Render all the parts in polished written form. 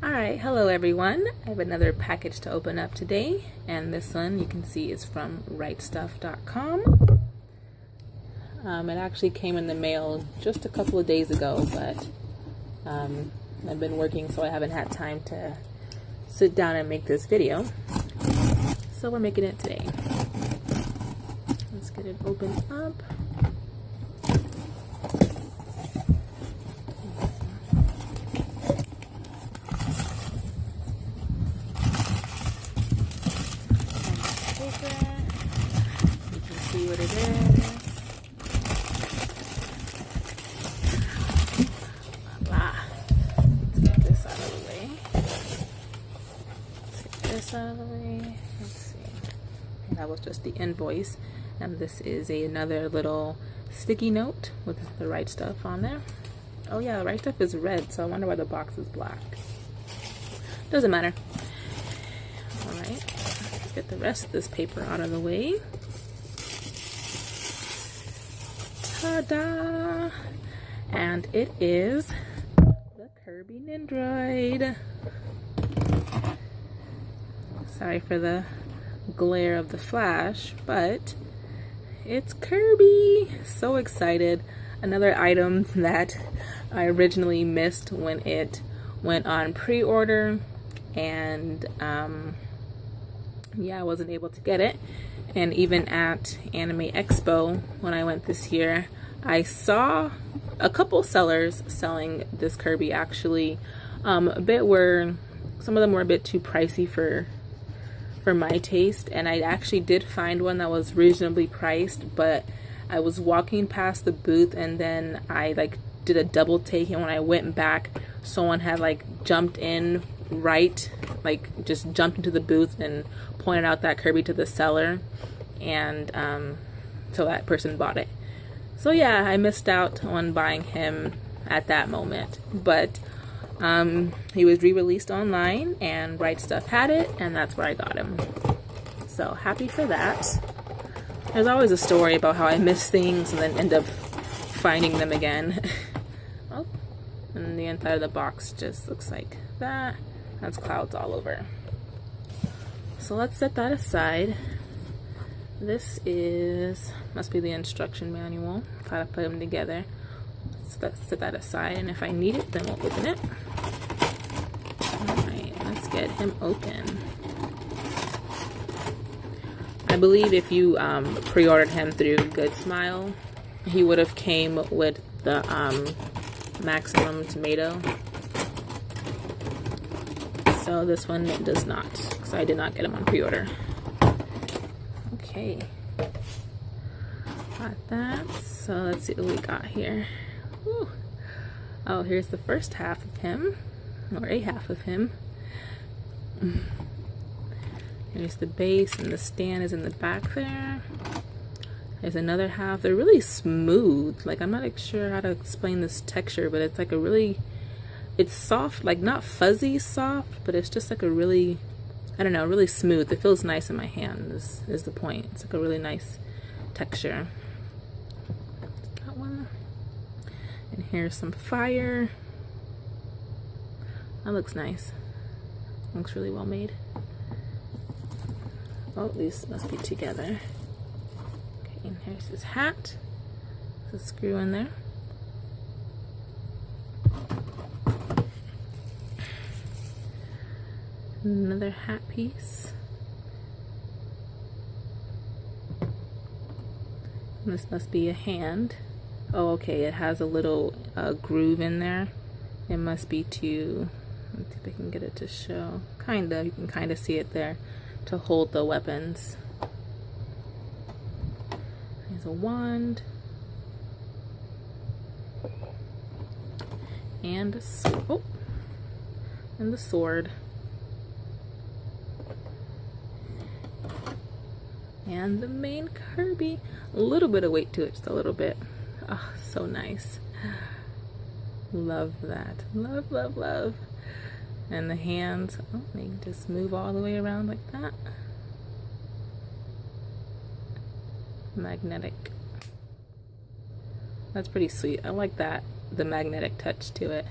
Alright, hello everyone. I have another package to open up today, and this one you can see is from rightstuff.com. It actually came in the mail just a couple of days ago, but I've been working, so I haven't had time to sit down and make this video. So we're making it today. Let's get it opened up. You can see what it is. Voila. Let's get this out of the way. Take this out of the way. Let's see. That was just the invoice. And this is another little sticky note with the right stuff on there. Oh yeah, the right stuff is red, so I wonder why the box is black. Doesn't matter. Alright, let's get the rest of this paper out of the way. Ta-da! And it is the Kirby Nendoroid. Sorry for the glare of the flash, but it's Kirby! So excited. Another item that I originally missed when it went on pre-order, and yeah, I wasn't able to get it. And even at Anime Expo when I went this year, I saw a couple sellers selling this Kirby actually. Some of them were a bit too pricey for my taste, and I actually did find one that was reasonably priced, but I was walking past the booth and then I did a double take, and when I went back, someone had jumped in just jumped into the booth and pointed out that Kirby to the seller, and so that person bought it. So yeah, I missed out on buying him at that moment, but he was re-released online and Right Stuff had it, and that's where I got him. So happy for that. There's always a story about how I miss things and then end up finding them again. Oh, and the inside of the box just looks like that. That's clouds all over. So let's set that aside. This must be the instruction manual, how to put them together. So let's set that aside, and if I need it, then we'll open it. Alright, let's get him open. I believe if you pre-ordered him through Good Smile, he would have came with the maximum tomato. So this one does not, because I did not get him on pre-order. Okay, got that. So let's see what we got here. Whew. Oh, here's the first half of him, or a half of him. There's the base, and the stand is in the back there. There's another half. They're really smooth. I'm not sure how to explain this texture, but it's it's soft, not fuzzy soft, but it's just a really, I don't know, really smooth. It feels nice in my hand is the point. It's a really nice texture. That one. And here's some fire. That looks nice. Looks really well made. Oh, these must be together. Okay, and here's his hat. There's a screw in there. Another hat piece. This must be a hand. Oh, okay, it has a little groove in there. It must be to, let's see if I can get it to show. Kinda, you can kinda see it there, to hold the weapons. There's a wand. And a sword. Oh, and the sword. And the main Kirby. A little bit of weight to it, just a little bit. Oh, so nice. Love that. Love, love, love. And the hands, oh, they can just move all the way around like that. Magnetic. That's pretty sweet. I like that, the magnetic touch to it.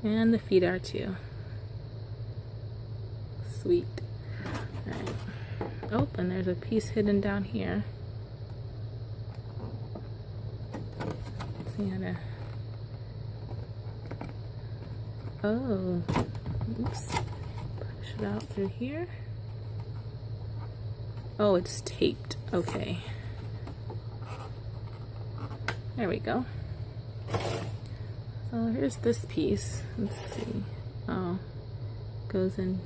And the feet are too. Sweet. Alright. Oh, and there's a piece hidden down here. Let's see how to... Oh. Oops. Push it out through here. Oh, it's taped. Okay. There we go. So here's this piece. Let's see. Oh, goes in.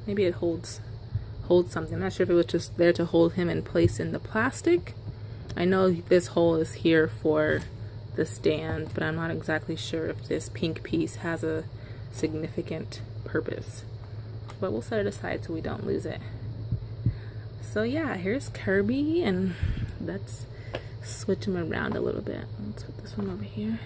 Maybe it holds something. I'm not sure if it was just there to hold him in place in the plastic. I know this hole is here for the stand, but I'm not exactly sure if this pink piece has a significant purpose. But we'll set it aside so we don't lose it. So yeah, here's Kirby, and let's switch him around a little bit. Let's put this one over here.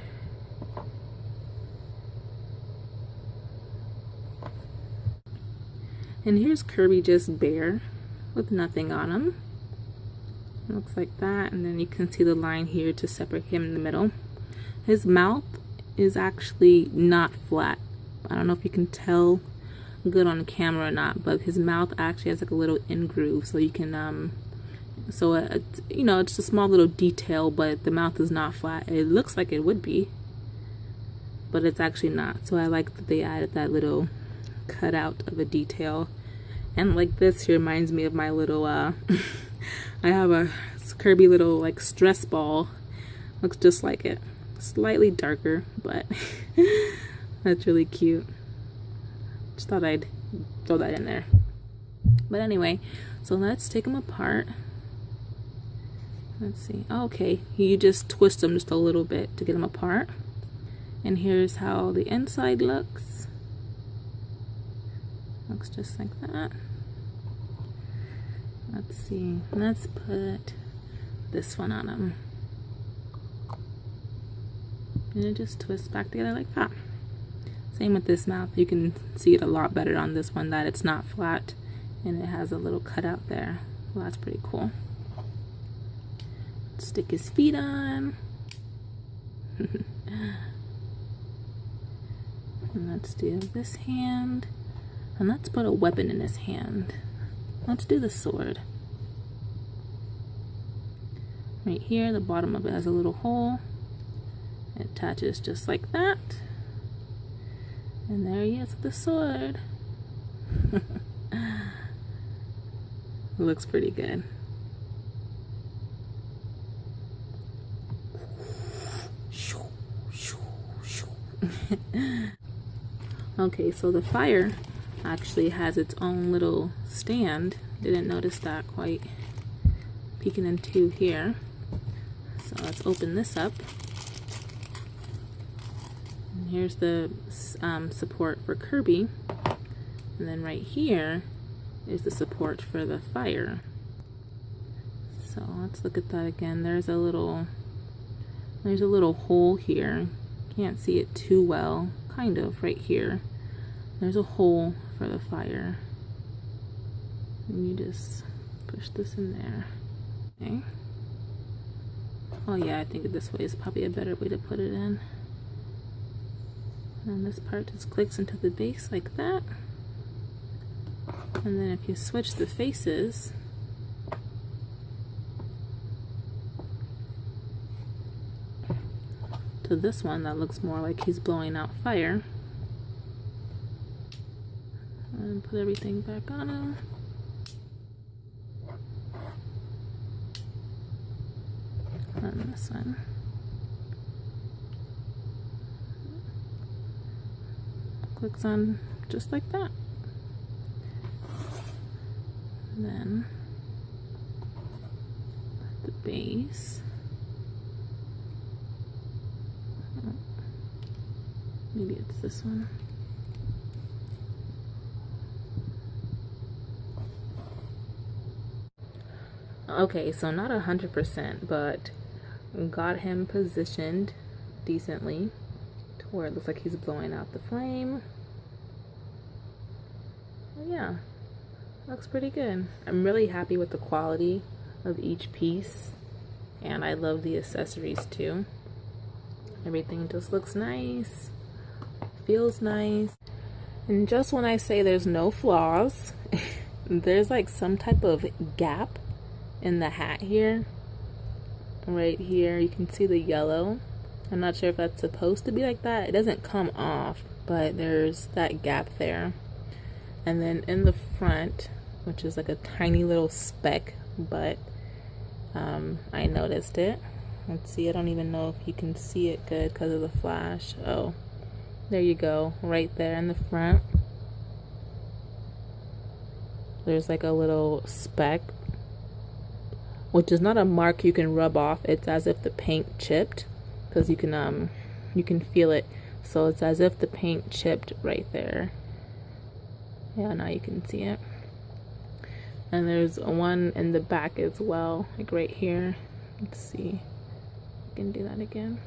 And here's Kirby just bare with nothing on him. It looks like that, and then you can see the line here to separate him in the middle. His mouth is actually not flat. I don't know if you can tell good on camera or not, but his mouth actually has like a little in groove, so you can you know, it's a small little detail, but the mouth is not flat. It looks like it would be, but it's actually not. So I like that they added that little cutout of a detail. And like this here reminds me of my little I have a Kirby little like stress ball. Looks just like it, slightly darker, but that's really cute. Just thought I'd throw that in there. But anyway, so let's take them apart. Let's see. Oh, okay, you just twist them just a little bit to get them apart. And here's how the inside looks. Looks just like that. Let's see. Let's put this one on them. And it just twists back together like that. Same with this mouth. You can see it a lot better on this one, that it's not flat and it has a little cutout there. Well, that's pretty cool. Stick his feet on. And let's do this hand. And let's put a weapon in his hand. Let's do the sword. Right here, the bottom of it has a little hole. It attaches just like that. And there he is with the sword. It looks pretty good. Okay, so the fire actually has its own little stand. Didn't notice that quite peeking into here. So let's open this up. And here's the support for Kirby. And then right here is the support for the fire. So let's look at that again. There's a little hole here. Can't see it too well. Kind of right here. There's a hole for the fire. And you just push this in there. Okay. Oh yeah, I think this way is probably a better way to put it in. And this part just clicks into the base like that. And then if you switch the faces, to this one that looks more like he's blowing out fire, and put everything back on him. And this one. Clicks on just like that. And then the base. Maybe it's this one. Okay, so not 100%, but got him positioned decently to where it looks like he's blowing out the flame. Yeah, looks pretty good. I'm really happy with the quality of each piece, and I love the accessories too. Everything just looks nice, feels nice. And just when I say there's no flaws, there's like some type of gap in the hat here. Right here, you can see the yellow. I'm not sure if that's supposed to be like that. It doesn't come off, but there's that gap there. And then in the front, which is like a tiny little speck, but I noticed it. Let's see, I don't even know if you can see it good because of the flash. Oh, there you go, right there in the front. There's like a little speck, which is not a mark you can rub off. It's as if the paint chipped, because you can feel it. So it's as if the paint chipped right there. Yeah, now you can see it. And there's one in the back as well, like right here. Let's see, I can do that again.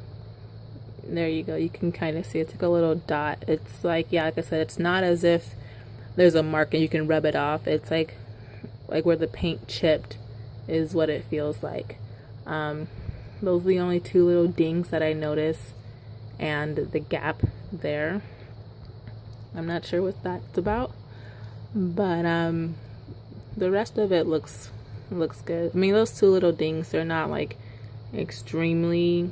There you go, you can kind of see it's like a little dot. It's like, yeah, like I said, it's not as if there's a mark and you can rub it off. It's like where the paint chipped is what it feels like. Those are the only two little dings that I noticed, and the gap there. I'm not sure what that's about, but the rest of it looks good. I mean, those two little dings, they're not like extremely,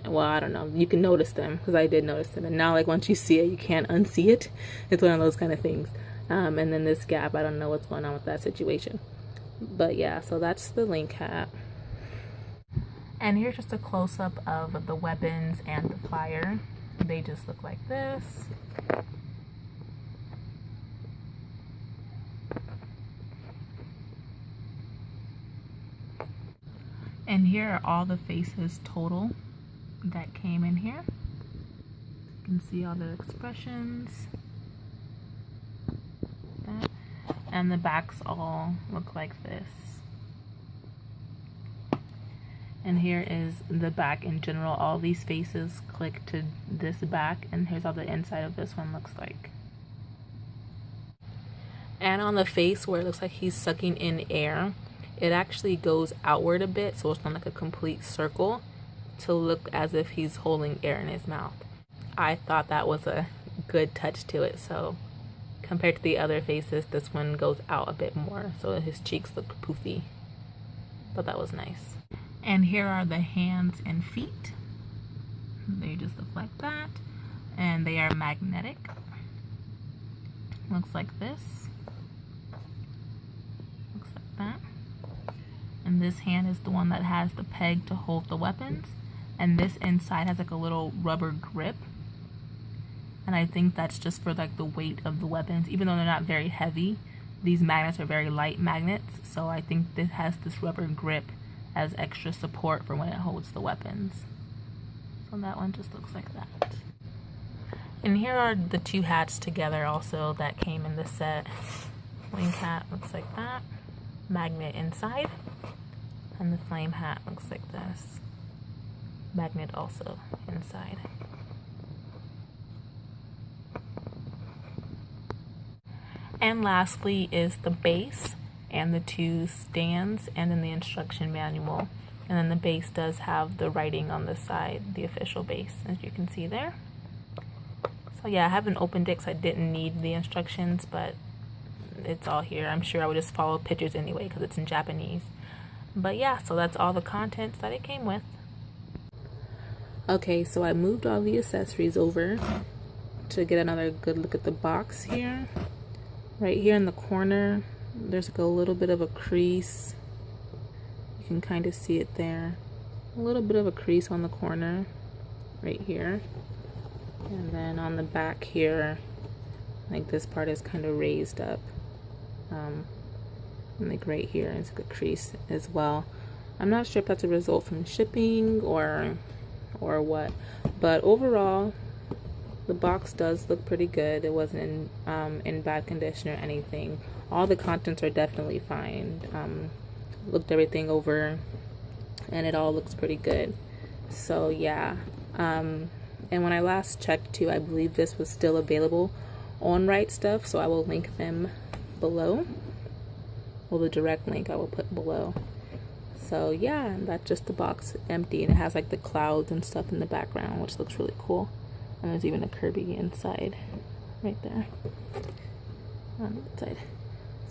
well, I don't know, you can notice them because I did notice them, and now like once you see it, you can't unsee it. It's one of those kind of things. And then this gap, I don't know what's going on with that situation, but yeah, so that's the link hat. And here's just a close-up of the weapons and the fire. They just look like this. And here are all the faces total that came in here. You can see all their expressions. That. And the backs all look like this. And here is the back in general. All these faces click to this back, and here's how the inside of this one looks like. And on the face where it looks like he's sucking in air, it actually goes outward a bit, so it's not like a complete circle, to look as if he's holding air in his mouth. I thought that was a good touch to it. So compared to the other faces, this one goes out a bit more, so his cheeks look poofy. But that was nice. And here are the hands and feet. They just look like that, and they are magnetic. Looks like this. Looks like that. And this hand is the one that has the peg to hold the weapons, and this inside has like a little rubber grip, and I think that's just for like the weight of the weapons. Even though they're not very heavy, these magnets are very light magnets, so I think this has this rubber grip as extra support for when it holds the weapons. So that one just looks like that. And here are the two hats together also that came in the set. Wing hat looks like that, magnet inside, and the flame hat looks like this, magnet also inside. And lastly is the base and the two stands, and then the instruction manual. And then the base does have the writing on the side, the official base, as you can see there. So yeah, I haven't opened it because I didn't need the instructions, but it's all here. I'm sure I would just follow pictures anyway because it's in Japanese. But yeah, so that's all the contents that it came with. Okay, so I moved all the accessories over to get another good look at the box here. Right here in the corner, there's like a little bit of a crease. You can kind of see it there. A little bit of a crease on the corner right here. And then on the back here, like this part is kind of raised up. And like right here is like a crease as well. I'm not sure if that's a result from shipping or what, but overall the box does look pretty good. It wasn't in bad condition or anything. All the contents are definitely fine. Looked everything over and it all looks pretty good. So yeah, and when I last checked too, I believe this was still available on Right Stuff, so I will link them below. Well, the direct link I will put below. So yeah, and that's just the box empty, and it has like the clouds and stuff in the background, which looks really cool. And there's even a Kirby inside right there on that side.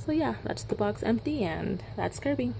So yeah, that's the box empty, and that's Kirby.